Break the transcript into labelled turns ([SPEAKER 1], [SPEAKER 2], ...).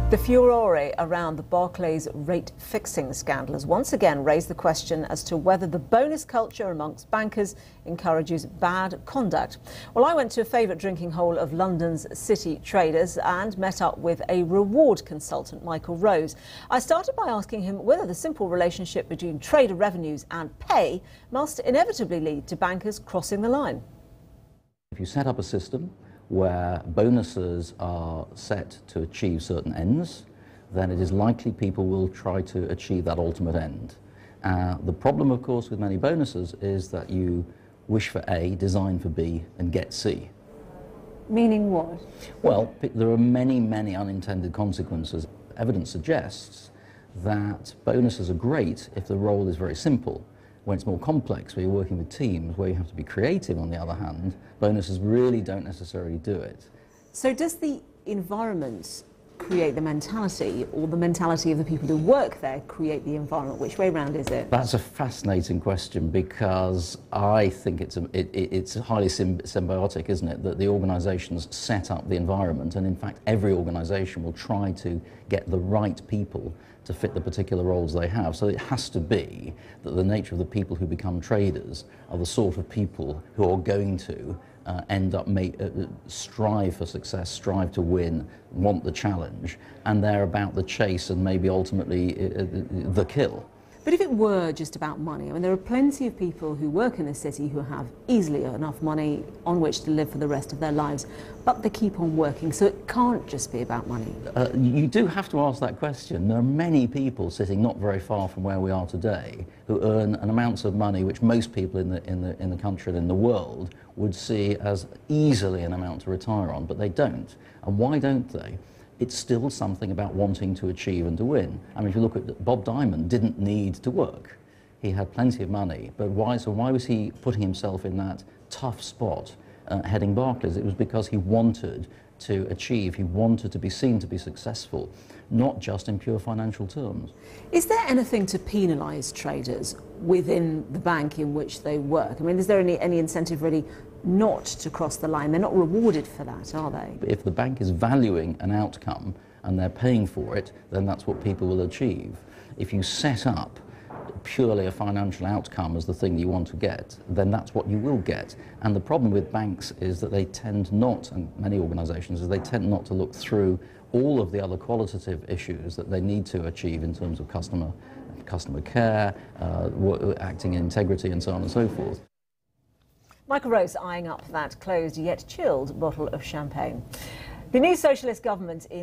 [SPEAKER 1] The furore around the Barclays rate fixing scandal has once again raised the question as to whether the bonus culture amongst bankers encourages bad conduct. Well, I went to a favourite drinking hole of London's city traders and met up with a reward consultant, Michael Rose. I started by asking him whether the simple relationship between trader revenues and pay must inevitably lead to bankers crossing the line.
[SPEAKER 2] If you set up a system where bonuses are set to achieve certain ends, then it is likely people will try to achieve that ultimate end. The problem, of course, with many bonuses is that you wish for A, design for B, and get C.
[SPEAKER 1] Meaning what?
[SPEAKER 2] Well, there are many, many unintended consequences. Evidence suggests that bonuses are great if the role is very simple. When it's more complex, where you're working with teams, where you have to be creative, on the other hand, bonuses really don't necessarily do it.
[SPEAKER 1] So does the environment create the mentality, or the mentality of the people who work there create the environment? Which way round is it?
[SPEAKER 2] That's a fascinating question, because I think it's highly symbiotic, isn't it? That the organisations set up the environment, and in fact every organisation will try to get the right people to fit the particular roles they have. So it has to be that the nature of the people who become traders are the sort of people who are going to end up strive for success, strive to win, want the challenge, and they're about the chase and maybe ultimately the kill.
[SPEAKER 1] But if it were just about money, I mean, there are plenty of people who work in the city who have easily enough money on which to live for the rest of their lives, but they keep on working, so it can't just be about money.
[SPEAKER 2] You do have to ask that question. There are many people sitting not very far from where we are today who earn an amount of money which most people in the country and in the world would see as easily an amount to retire on, but they don't. And why don't they? It's still something about wanting to achieve and to win. I mean, if you look at Bob Diamond, didn't need to work. He had plenty of money, but why was he putting himself in that tough spot heading Barclays? It was because he wanted to achieve, he wanted to be seen to be successful, not just in pure financial terms.
[SPEAKER 1] Is there anything to penalise traders within the bank in which they work? I mean, is there any incentive really not to cross the line? They're not rewarded for that, are they?
[SPEAKER 2] If the bank is valuing an outcome and they're paying for it, then that's what people will achieve. If you set up purely a financial outcome as the thing you want to get, then that's what you will get. And the problem with banks is that they tend not, and many organisations, is they tend not to look through all of the other qualitative issues that they need to achieve in terms of customer care, acting in integrity, and so on and so forth.
[SPEAKER 1] Michael Rose eyeing up that closed yet chilled bottle of champagne. The new socialist government in